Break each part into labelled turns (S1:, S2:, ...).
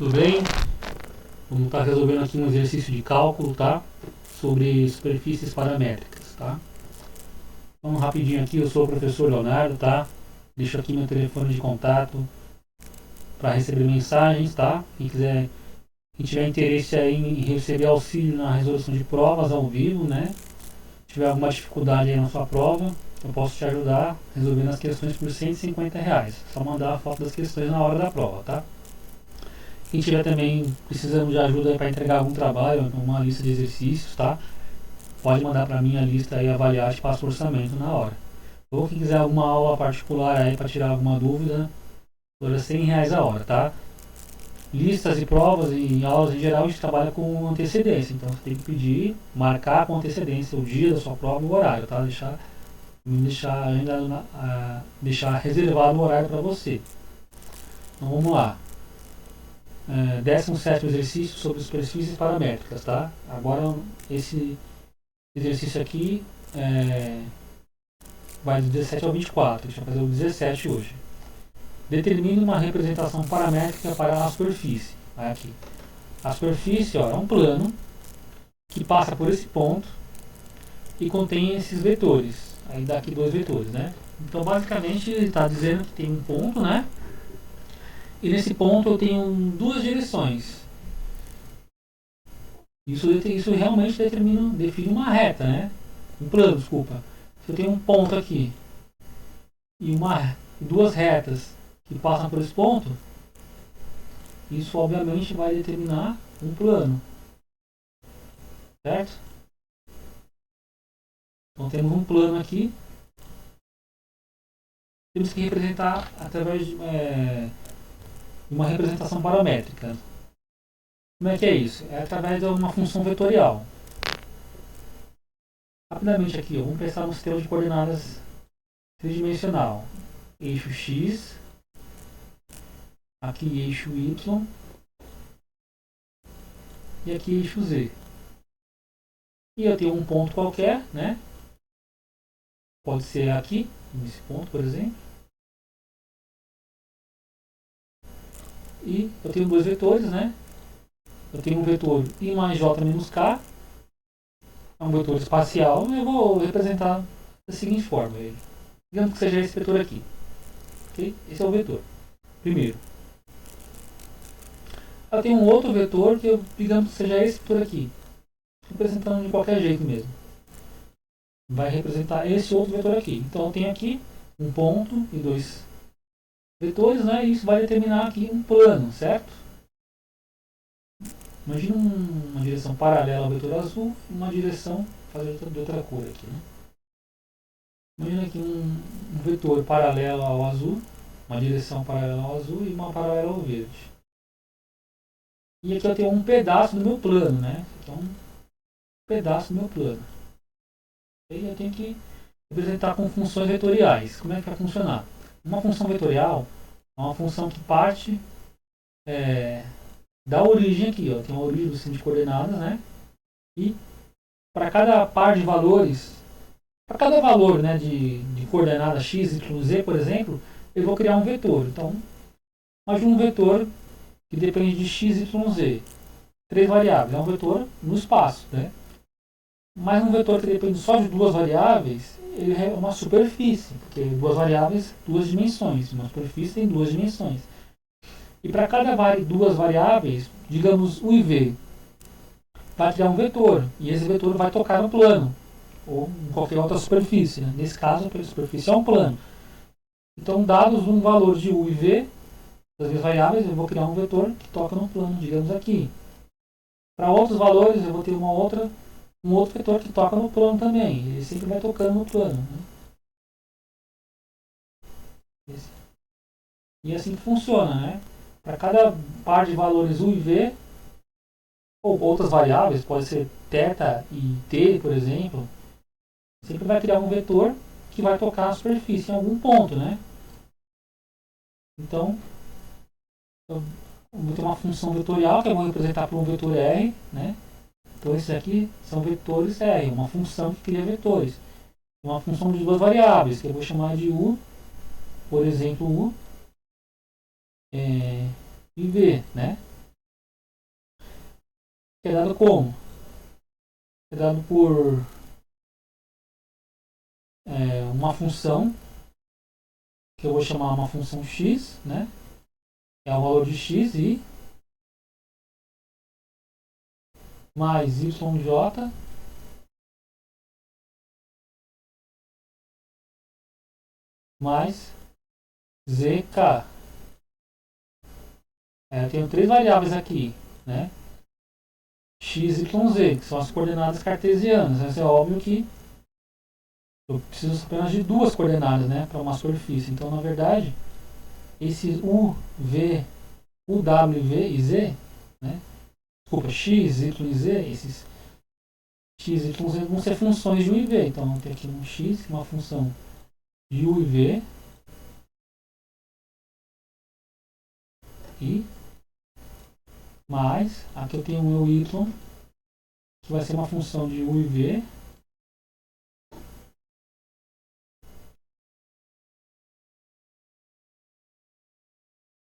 S1: Tudo bem? Vamos estar resolvendo aqui um exercício de cálculo, tá? Sobre superfícies paramétricas, tá? Então, rapidinho aqui, eu sou o professor Leonardo, tá? Deixo aqui meu telefone de contato para receber mensagens, tá? Quem tiver interesse aí em receber auxílio na resolução de provas ao vivo, né? Se tiver alguma dificuldade aí na sua prova, eu posso te ajudar resolvendo as questões por R$ 150. Só mandar a foto das questões na hora da prova, tá? Quem tiver também precisando de ajuda para entregar algum trabalho, uma lista de exercícios, tá? Pode mandar para mim a lista e avaliar e passa o orçamento na hora. Ou quem quiser alguma aula particular aí para tirar alguma dúvida, por R$ 100 a hora, tá? Listas e provas e aulas em geral a gente trabalha com antecedência, então você tem que pedir, marcar com antecedência o dia da sua prova e o horário, tá? Deixar reservado o horário para você. Então vamos lá. 17º exercício sobre superfícies paramétricas, tá? Agora esse exercício aqui vai do 17 ao 24, a gente vai fazer o 17 hoje. Determine uma representação paramétrica para a superfície. Vai aqui. A superfície, ó, é um plano que passa por esse ponto e contém esses vetores. Aí dá aqui dois vetores, né? Então basicamente ele está dizendo que tem um ponto, né? E nesse ponto eu tenho duas direções. Isso realmente define uma reta, né? Um plano, desculpa. Se eu tenho um ponto aqui e duas retas que passam por esse ponto, isso obviamente vai determinar um plano. Certo? Então temos um plano aqui. Temos que representar através de uma representação paramétrica. Como é que é isso? É através de uma função vetorial. Rapidamente aqui, vamos pensar no sistema de coordenadas tridimensional. Eixo X, aqui eixo Y e aqui eixo Z. E eu tenho um ponto qualquer, né? Pode ser aqui, nesse ponto, por exemplo. E eu tenho dois vetores, né? Eu tenho um vetor I mais J menos K, é um vetor espacial, e eu vou representar da seguinte forma. Digamos que seja esse vetor aqui. Okay? Esse é o vetor. Primeiro. Eu tenho um outro vetor que digamos que seja esse vetor aqui. Representando de qualquer jeito mesmo. Vai representar esse outro vetor aqui. Então eu tenho aqui um ponto e dois vetores, né? E isso vai determinar aqui um plano, certo? Imagina uma direção paralela ao vetor azul e uma direção de outra cor aqui, né? Imagina aqui um vetor paralelo ao azul, uma direção paralela ao azul e uma paralela ao verde. E aqui eu tenho um pedaço do meu plano, né? Então, um pedaço do meu plano. E eu tenho que representar com funções vetoriais. Como é que vai funcionar? Uma função vetorial é uma função que parte da origem aqui, ó. Tem uma origem do sistema de coordenadas, né? E para cada par de valores, para cada valor, né, de coordenada x, y, z, por exemplo, eu vou criar um vetor. Então, imagina um vetor que depende de x, y, z. Três variáveis, é um vetor no espaço, né? Mas um vetor que depende só de duas variáveis, ele é uma superfície, porque duas variáveis, duas dimensões. Uma superfície tem duas dimensões. E para cada duas variáveis, digamos u e v, vai criar um vetor. E esse vetor vai tocar no plano, ou em qualquer outra superfície. Né? Nesse caso, a superfície é um plano. Então, dados um valor de u e v, das minhas variáveis, eu vou criar um vetor que toca no plano, digamos aqui. Para outros valores, eu vou ter um outro vetor que toca no plano também. Ele sempre vai tocando no plano. Né? E assim funciona, né? Para cada par de valores u e v, ou outras variáveis, pode ser θ e t, por exemplo, sempre vai criar um vetor que vai tocar a superfície em algum ponto, né? Então, eu vou ter uma função vetorial que eu vou representar por um vetor R, né? Então esses aqui são vetores R, uma função que cria vetores. Uma função de duas variáveis, que eu vou chamar de U, por exemplo, U e V, né? que é dado como? É dado por uma função, que eu vou chamar uma função x, né? É o valor de x e mais yj mais zk. Eu tenho três variáveis aqui, né? X, Y, Z, que são as coordenadas cartesianas. Mas é óbvio que eu preciso apenas de duas coordenadas, né, para uma superfície. Então, na verdade, esses U, V, U, W, V e Z, né? Desculpa, X, Y e Z, esses X, Y e Z vão ser funções de U e V. Então, eu tenho aqui um X, uma função de U e V, e mais, aqui eu tenho um Y, que vai ser uma função de U e V,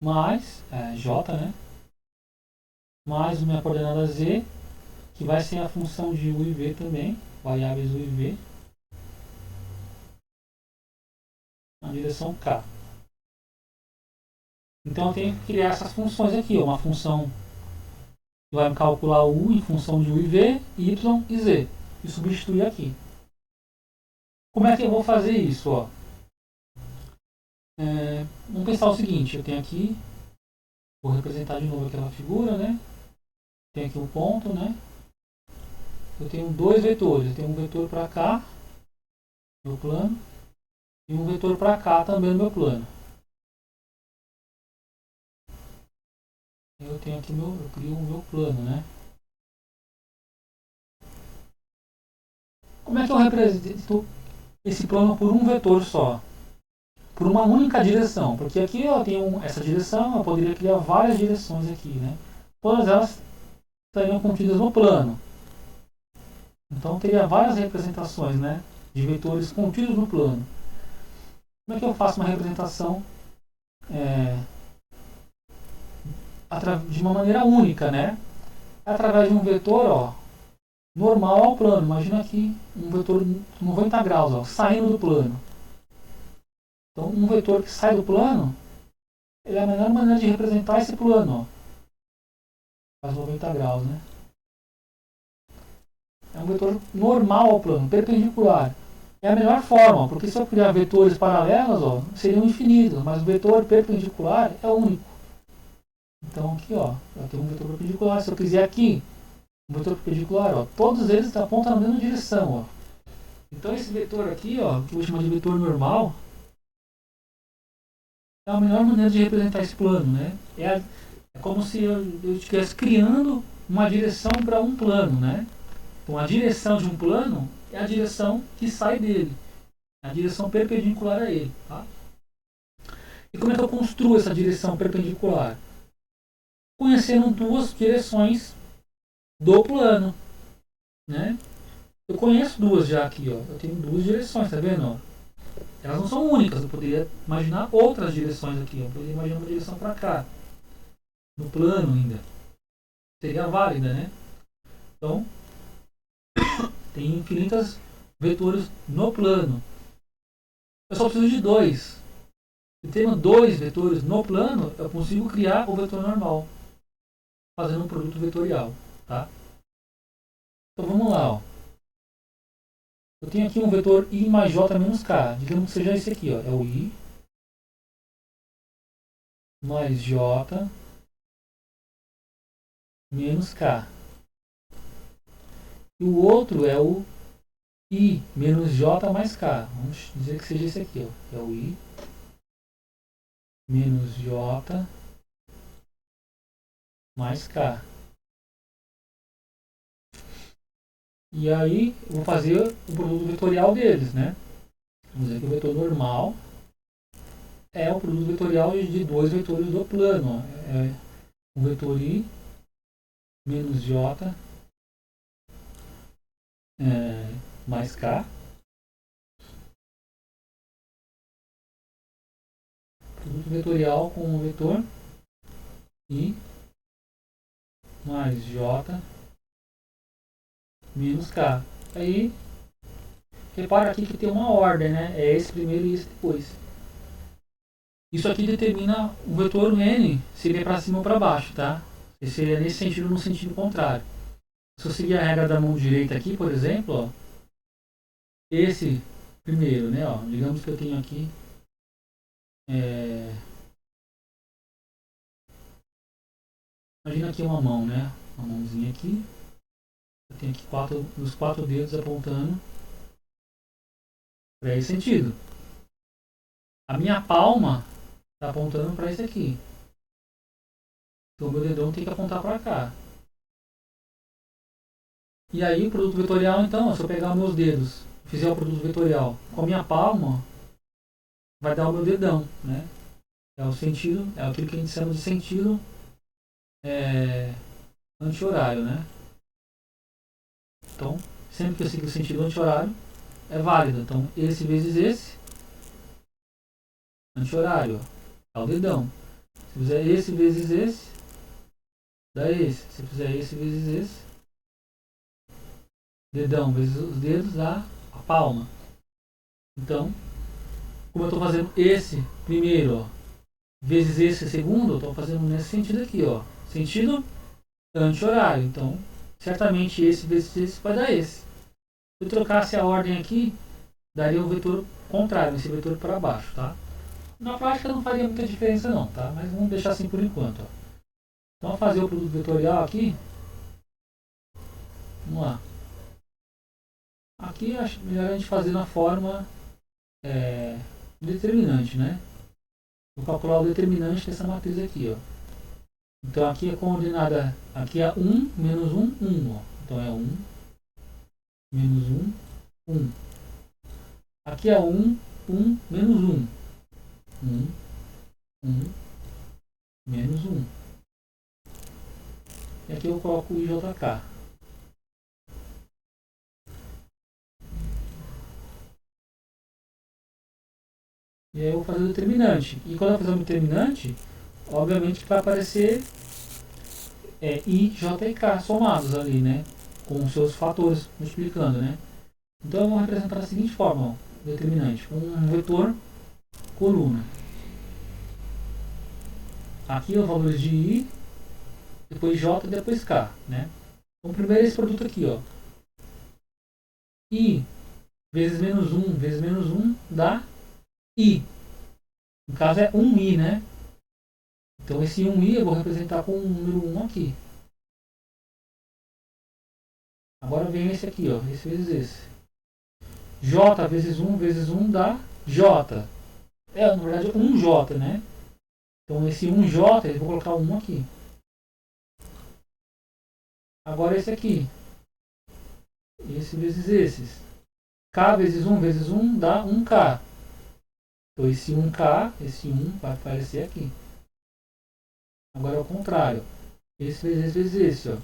S1: mais J, né? Mais minha coordenada Z, que vai ser a função de U e V também, variáveis U e V, na direção K. Então eu tenho que criar essas funções aqui, uma função que vai calcular U em função de U e V, Y e Z, e substituir aqui. Como é que eu vou fazer isso? Ó? Vamos pensar o seguinte, eu tenho aqui, vou representar de novo aquela figura, né? Tem aqui um ponto, né? Eu tenho dois vetores, eu tenho um vetor para cá, no meu plano, e um vetor para cá também no meu plano. Eu tenho aqui eu crio o meu plano, né? Como é que eu represento esse plano por um vetor só? Por uma única direção, porque aqui eu tenho essa direção, eu poderia criar várias direções aqui, né? Todas elas estariam contidas no plano. Então teria várias representações, né, de vetores contidos no plano. Como é que eu faço uma representação de uma maneira única, né? Através de um vetor, ó, normal ao plano. Imagina aqui um vetor 90 graus, ó, saindo do plano. Então um vetor que sai do plano, ele é a melhor maneira de representar esse plano, ó. Faz 90 graus, né? É um vetor normal ao plano, perpendicular. É a melhor forma, porque se eu criar vetores paralelos, ó, seriam infinitos, mas o vetor perpendicular é único. Então aqui, ó, eu tenho um vetor perpendicular. Se eu quiser aqui, um vetor perpendicular, ó, todos eles apontam na mesma direção, ó. Então esse vetor aqui, ó, que eu vou chamar de vetor normal, é a melhor maneira de representar esse plano, né? É como se eu estivesse criando uma direção para um plano, né? Então a direção de um plano é a direção que sai dele, é a direção perpendicular a ele, tá? E como é que eu construo essa direção perpendicular? Conhecendo duas direções do plano, né? Eu conheço duas já aqui, ó. Eu tenho duas direções, tá vendo? Ó? Elas não são únicas, eu poderia imaginar outras direções aqui. Eu poderia imaginar uma direção para cá, no plano ainda. Seria válida, né? Então, tem infinitas vetores no plano. Eu só preciso de dois. Se tenho dois vetores no plano, eu consigo criar o vetor normal, fazendo um produto vetorial, tá? Então vamos lá, ó. Eu tenho aqui um vetor i mais j menos k. Digamos que seja esse aqui, ó. É o i mais j menos k. E o outro é o i menos j mais k. Vamos dizer que seja esse aqui, ó. É o i menos j mais k. E aí eu vou fazer o produto vetorial deles, né? Vamos dizer que o vetor normal é o produto vetorial de dois vetores do plano. Ó. É o vetor i menos j mais k. Produto vetorial com o vetor i mais j menos K. Aí, repara aqui que tem uma ordem, né? É esse primeiro e esse depois. Isso aqui determina o vetor N, se ele é para cima ou para baixo, tá? Se ele é nesse sentido ou no sentido contrário. Se eu seguir a regra da mão direita aqui, por exemplo, ó, esse primeiro, né? Ó, digamos que eu tenho aqui imagina aqui uma mão, né? Uma mãozinha aqui. Eu tenho aqui os 4 dedos apontando para esse sentido. A minha palma está apontando para esse aqui. Então o meu dedão tem que apontar para cá. E aí o produto vetorial, então, se eu pegar meus dedos, fizer o produto vetorial com a minha palma, vai dar o meu dedão, né? É o sentido, é aquilo que a gente chama de sentido anti-horário, né? Então, sempre que eu seguir o sentido anti-horário, é válido. Então, esse vezes esse, anti-horário, é o dedão. Se fizer esse vezes esse, dá esse. Se fizer esse vezes esse, dedão vezes os dedos, dá a palma. Então, como eu estou fazendo esse primeiro, ó, vezes esse segundo, eu estou fazendo nesse sentido aqui, ó. Sentido anti-horário. Então, certamente esse vezes esse vai dar esse. Se eu trocasse a ordem aqui, daria o vetor contrário, esse vetor para baixo, tá? Na prática não faria muita diferença não, tá? Mas vamos deixar assim por enquanto, ó. Então, ao fazer o produto vetorial aqui, vamos lá. Aqui acho melhor a gente fazer na forma determinante, né? Vou calcular o determinante dessa matriz aqui, ó. Então aqui a coordenada, aqui é 1, menos 1, 1, ó. Então é 1, menos 1, 1. Aqui é 1, 1, menos 1. 1, 1, menos 1. E aqui eu coloco o IJK. E aí eu vou fazer o determinante. E quando eu fazer o determinante, obviamente que vai aparecer I, J e K somados ali, né? Com os seus fatores multiplicando, né? Então eu vou representar da seguinte forma, ó, determinante. Um vetor coluna. Aqui os valores de I, depois J e depois K, né? Então primeiro esse produto aqui, ó. I vezes menos 1 vezes menos 1 dá I. No caso é 1I, né? Então esse 1i eu vou representar com o número 1 aqui. Agora vem esse aqui, ó, esse vezes esse. J vezes 1 dá J. Na verdade 1J, né? Então esse 1J, eu vou colocar 1 aqui. Agora esse aqui. Esse vezes esses. K vezes 1 dá 1K. Então esse 1K, esse 1 vai aparecer aqui. Agora é o contrário. Esse vezes esse, ó.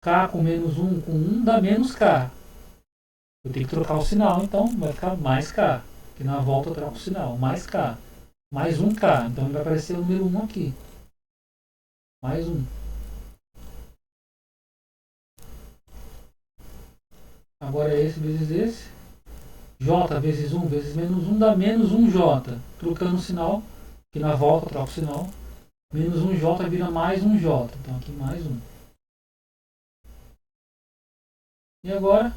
S1: K com menos 1 com 1 dá menos K. Eu tenho que trocar o sinal, então vai ficar mais K. Que na volta eu troco o sinal. Mais K. Mais 1K. Então vai aparecer o número 1 aqui. Mais 1. Agora esse vezes esse. J vezes 1 vezes menos 1 dá menos 1J. Trocando o sinal. Que na volta eu troco o sinal. Menos 1J vira mais 1J. Então aqui mais 1. E agora,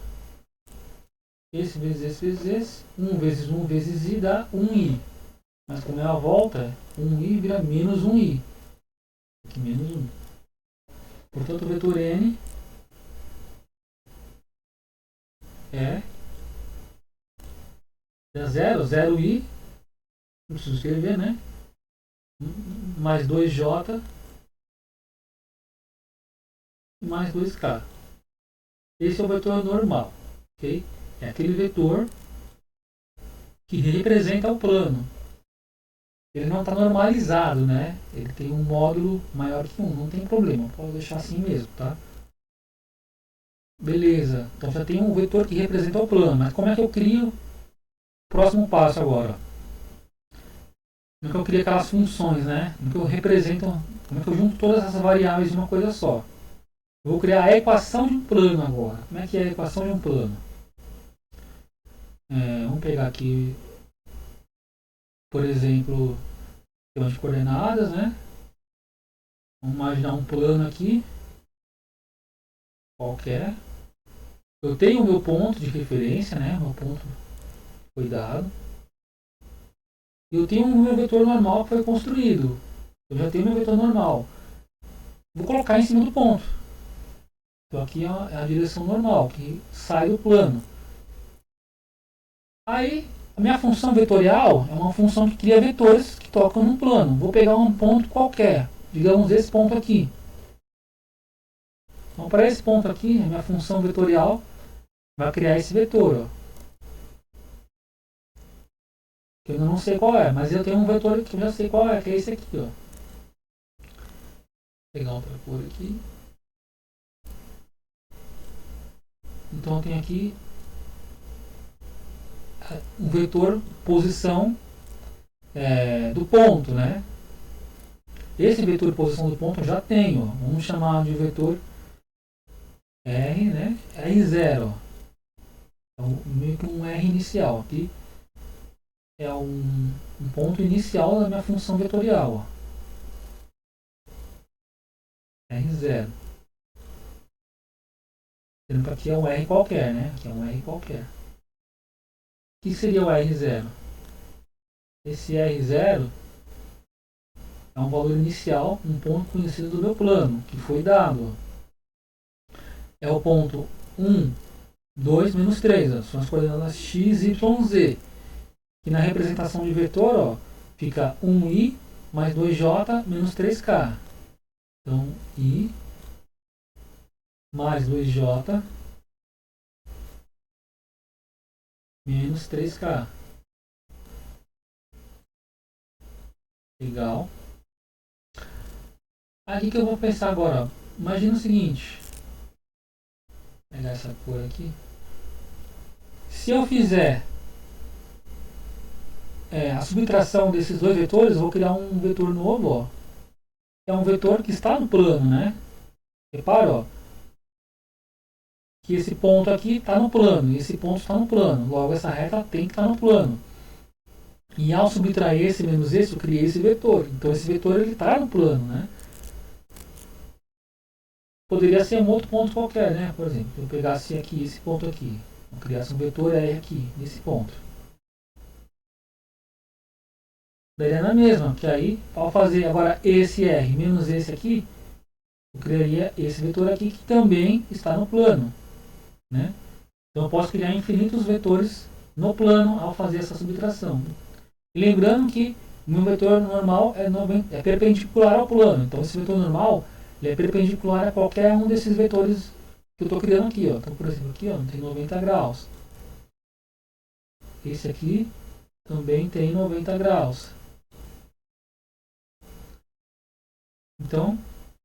S1: esse vezes esse vezes esse, 1 vezes I dá 1I. Mas como é a volta, 1I vira menos 1I. Aqui menos 1. Portanto, o vetor N é 0, 0I, não preciso escrever, né? Mais 2J e mais 2K. Esse é o vetor normal, ok? É aquele vetor que representa o plano. Ele não está normalizado, né? Ele tem um módulo maior que 1, não tem problema, pode deixar assim mesmo, tá? Beleza, então já tem um vetor que representa o plano, mas como é que eu crio o próximo passo agora? Como é que eu crio aquelas funções, né? Como é que eu represento, como é que eu junto todas essas variáveis em uma coisa só? Eu vou criar a equação de um plano agora. Como é que é a equação de um plano? Vamos pegar aqui, por exemplo, sistema de coordenadas, né? Vamos imaginar um plano aqui, qualquer. Eu tenho o meu ponto de referência, né? Meu ponto foi dado. E eu tenho o meu vetor normal que foi construído. Eu já tenho meu vetor normal. Vou colocar em cima do ponto. Então aqui é a direção normal, que sai do plano. Aí, a minha função vetorial é uma função que cria vetores que tocam no plano. Vou pegar um ponto qualquer, digamos esse ponto aqui. Então, para esse ponto aqui, a minha função vetorial vai criar esse vetor. Ó. Que eu não sei qual é, mas eu tenho um vetor que eu já sei qual é, que é esse aqui. Ó. Vou pegar outra cor aqui. Então, eu tenho aqui um vetor posição do ponto, né? Esse vetor de posição do ponto eu já tenho. Ó. Vamos chamar de vetor R, né? R0. Então, meio que um R inicial. Aqui é um ponto inicial da minha função vetorial. Ó. R0. Sendo que aqui é um R qualquer, né? Aqui é um R qualquer. O que seria o R0? Esse R0 é um valor inicial, um ponto conhecido do meu plano, que foi dado. Ó. É o ponto 1, 2, menos 3. Ó. São as coordenadas x, y, z. E na representação de vetor, ó, fica 1i mais 2j menos 3k. Então, i mais 2j menos 3k. Legal. Aqui que eu vou pensar agora. Ó. Imagina o seguinte. Vou pegar essa cor aqui. Se eu fizer a subtração desses dois vetores, eu vou criar um vetor novo. Ó. É um vetor que está no plano, né? Repara, ó, que esse ponto aqui está no plano, e esse ponto está no plano. Logo, essa reta tem que estar no plano. E ao subtrair esse menos esse, eu criei esse vetor. Então, esse vetor está no plano, né? Poderia ser um outro ponto qualquer, né? Por exemplo, eu pegasse aqui esse ponto aqui. Eu criasse um vetor R aqui, nesse ponto. Daria na mesma, que aí, ao fazer agora esse R menos esse aqui, eu criaria esse vetor aqui, que também está no plano. Né? Então, eu posso criar infinitos vetores no plano ao fazer essa subtração. E lembrando que o meu vetor normal é perpendicular ao plano. Então, esse vetor normal ele é perpendicular a qualquer um desses vetores que eu estou criando aqui. Ó. Então, por exemplo, aqui ó, tem 90 graus. Esse aqui também tem 90 graus. Então,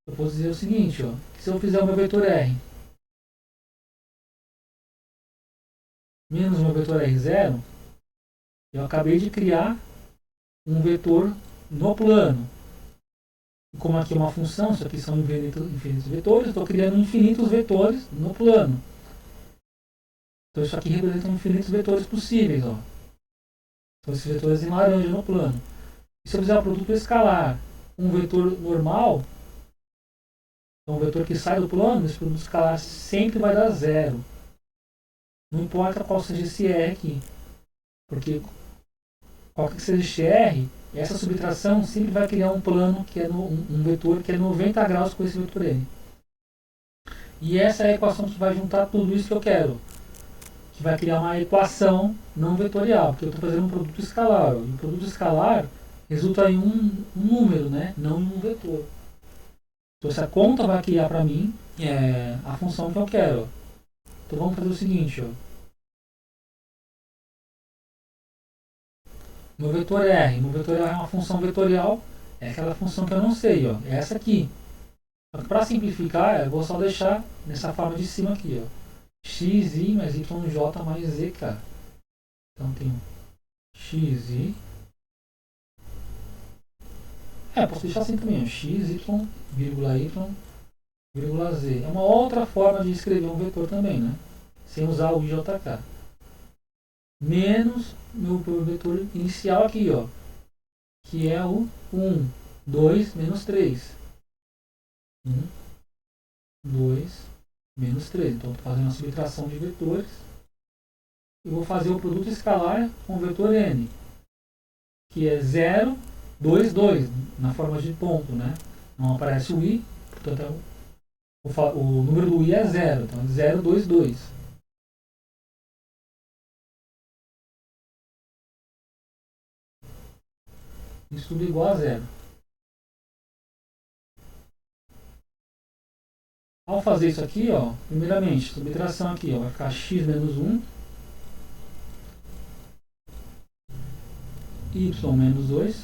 S1: eu posso dizer o seguinte, ó, que se eu fizer o meu vetor R menos o meu vetor R0, eu acabei de criar um vetor no plano. Como aqui é uma função, isso aqui são infinitos vetores, eu estou criando infinitos vetores no plano. Então isso aqui representa infinitos vetores possíveis. Ó. São esses vetores em laranja no plano. E se eu fizer o produto escalar, um vetor normal, então um vetor que sai do plano, esse produto escalar sempre vai dar zero. Não importa qual seja esse R aqui. Porque qualquer que seja esse R, essa subtração sempre vai criar um plano que é um vetor que é 90 graus com esse vetor N. E essa é a equação que vai juntar tudo isso que eu quero. Que vai criar uma equação não vetorial, porque eu estou fazendo um produto escalar. Ó. E o produto escalar resulta em um número, né? Não em um vetor. Então essa conta vai criar para mim a função que eu quero. Ó. Então vamos fazer o seguinte. Ó. Meu vetor R. Meu vetor R é uma função vetorial. É aquela função que eu não sei. Ó. É essa aqui. Para simplificar, eu vou só deixar nessa forma de cima aqui. Ó. xi mais yj mais zk. Então tem xi. Posso deixar assim também. X, y, vírgula y vírgula z. É uma outra forma de escrever um vetor também, né? Sem usar o IJK. Menos meu vetor inicial aqui, ó, que é o 1, 2, menos 3. 1, 2, menos 3. Então, estou fazendo a subtração de vetores. Eu vou fazer o produto escalar com o vetor n, que é 0, 2, 2, na forma de ponto, né? Não aparece o i, portanto, o número do i é 0, então é 0, 2, 2. Isso tudo igual a 0. Ao fazer isso aqui, ó, primeiramente, subtração aqui, ó, vai ficar x menos 1, y menos 2.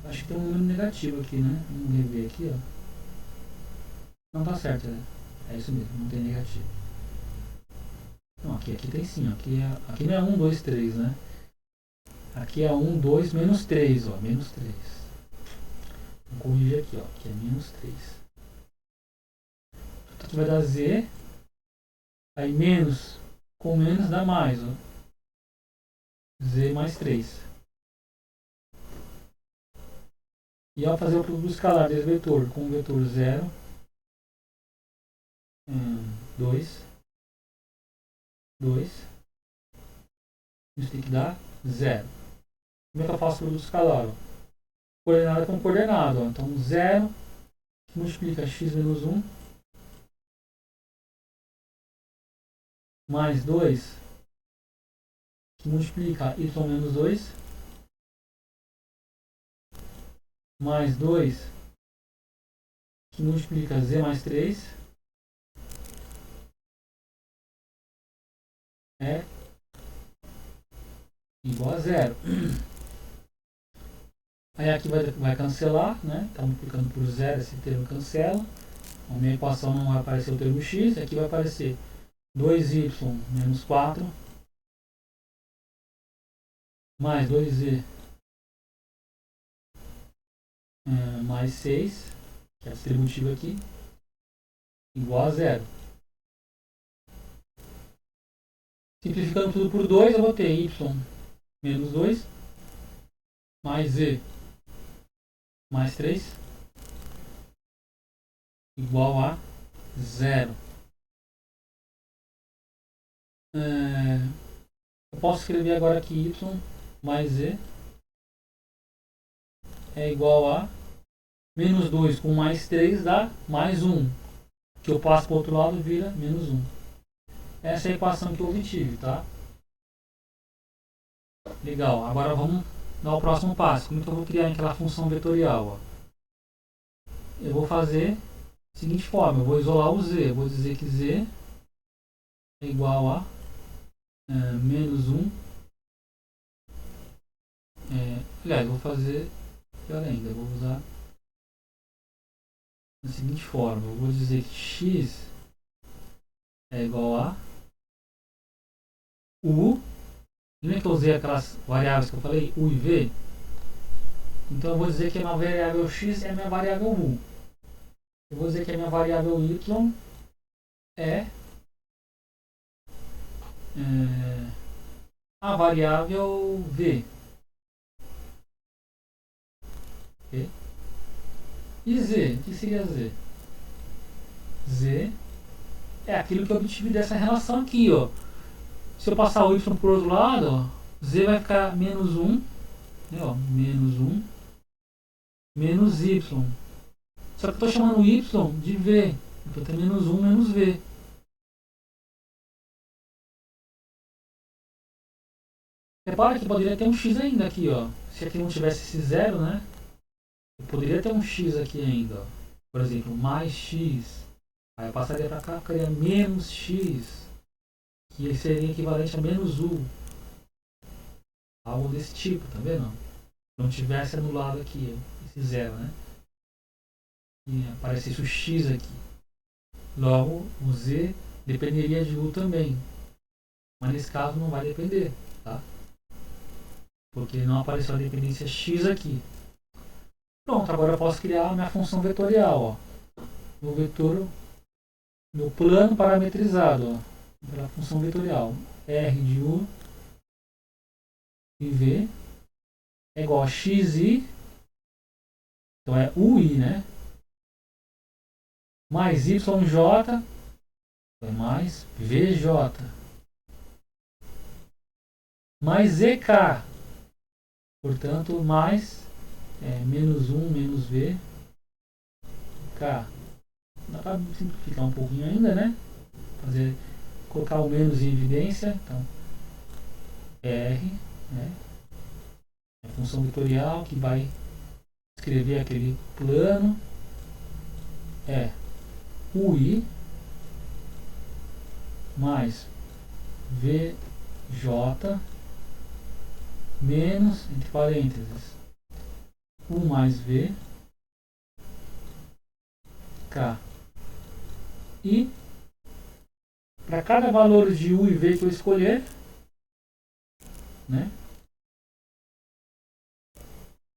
S1: Acho que tem um número negativo aqui, né? Vamos rever aqui, ó. Não tá certo, né? É isso mesmo, não tem negativo. Não, aqui tem sim, ó. Aqui não é 1, 2, 3, né? Aqui é 1, 2, menos 3, ó, menos 3. Vou corrigir aqui, ó, que é menos 3. Então aqui vai dar z, aí menos com menos dá mais, ó. Z mais 3. E ao fazer o produto escalar desse vetor com o vetor 0, 2, 2, isso tem que dar 0. Como é que eu faço o produto escalar? Ó? Coordenada com coordenada. Ó. Então 0 que multiplica x menos 1 mais 2 que multiplica y menos 2 mais 2 que multiplica z mais 3 é igual a 0. Aí aqui vai cancelar, né? Está multiplicando por 0, esse termo cancela. A minha equação não vai aparecer o termo x, aqui vai aparecer 2y menos 4 mais 2z mais 6, que é a distributiva aqui, igual a 0. Simplificando tudo por 2, eu vou ter y menos 2 mais z mais 3 igual a 0. Eu posso escrever agora aqui y mais z é igual a menos 2 com mais 3 dá mais 1. Que eu passo para o outro lado vira menos 1. Essa é a equação que eu obtive, tá? Legal, agora vamos dar o próximo passo. Como é que eu vou criar aquela função vetorial? Ó? Eu vou fazer da seguinte forma, eu vou isolar o z. Eu vou dizer que z é igual a menos 1. Aliás, eu vou fazer pior ainda, eu vou usar da seguinte forma, eu vou dizer que x é igual a u. Lembra que eu usei aquelas variáveis que eu falei, u e v? Então eu vou dizer que a minha variável x é a minha variável u. Eu vou dizer que a minha variável y é a variável v. Okay? E z? O que seria z? Z é aquilo que eu obtive dessa relação aqui, ó. Se eu passar o y para o outro lado, ó, z vai ficar menos 1, né, ó, menos 1, menos y. Só que eu estou chamando o y de v, então tem menos 1 menos v. Repara que poderia ter um x ainda aqui, ó. Se aqui não tivesse esse zero, né? Eu poderia ter um x aqui ainda, ó. Por exemplo, mais x. Aí eu passaria para cá, ficaria menos x, que seria equivalente a menos u. Algo desse tipo, tá vendo? Não tivesse anulado aqui esse zero, né? E aparecesse o x aqui. Logo, o z dependeria de u também. Mas nesse caso não vai depender, tá? Porque não apareceu a dependência x aqui. Pronto, agora eu posso criar a minha função vetorial, ó. No vetor, no plano parametrizado, ó, pela função vetorial. R de U e V é igual a XI, então é UI, né? Mais YJ é mais VJ mais EK, portanto, mais menos 1 menos V K. Dá para simplificar um pouquinho ainda, né? Colocar o menos em evidência. Então, R, né? A função vetorial que vai escrever aquele plano é UI mais VJ menos, entre parênteses, U mais V K. E para cada valor de U e V que eu escolher, né,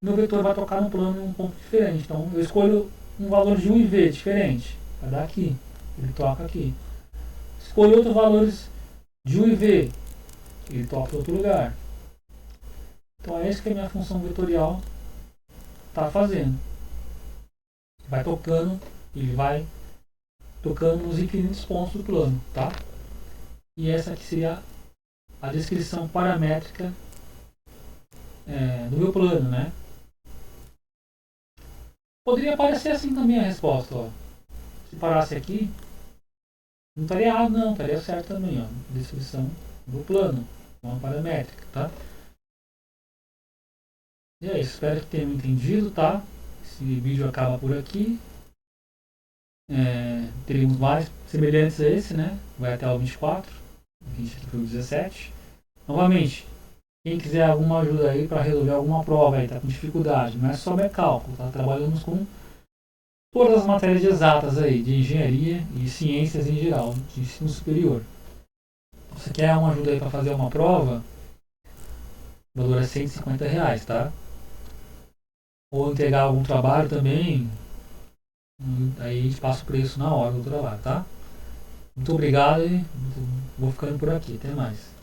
S1: meu vetor vai tocar no plano em um ponto diferente. Então eu escolho um valor de U e V diferente, vai dar aqui, ele toca aqui. Escolho outros valores de U e V, ele toca em outro lugar. Então é isso que a minha função vetorial está fazendo. Vai tocando, ele vai tocando nos infinitos pontos do plano, tá? E essa aqui seria a descrição paramétrica do meu plano, né? Poderia aparecer assim também a resposta, ó. Se parasse aqui, não estaria errado não, estaria certo também, ó. Descrição do plano, uma paramétrica, tá? E é isso, espero que tenham entendido, tá? Esse vídeo acaba por aqui. Teremos vários semelhantes a esse, né? Vai até o 24, a gente aqui foi o 17. Novamente, quem quiser alguma ajuda aí para resolver alguma prova aí, tá com dificuldade, não é só cálculo, tá? Trabalhamos com todas as matérias exatas aí, de engenharia e ciências em geral, de ensino superior. Se você quer uma ajuda aí para fazer uma prova, o valor é R$150, tá? Ou entregar algum trabalho também, aí a gente passa o preço na hora do trabalho, tá? Muito obrigado e vou ficando por aqui. Até mais.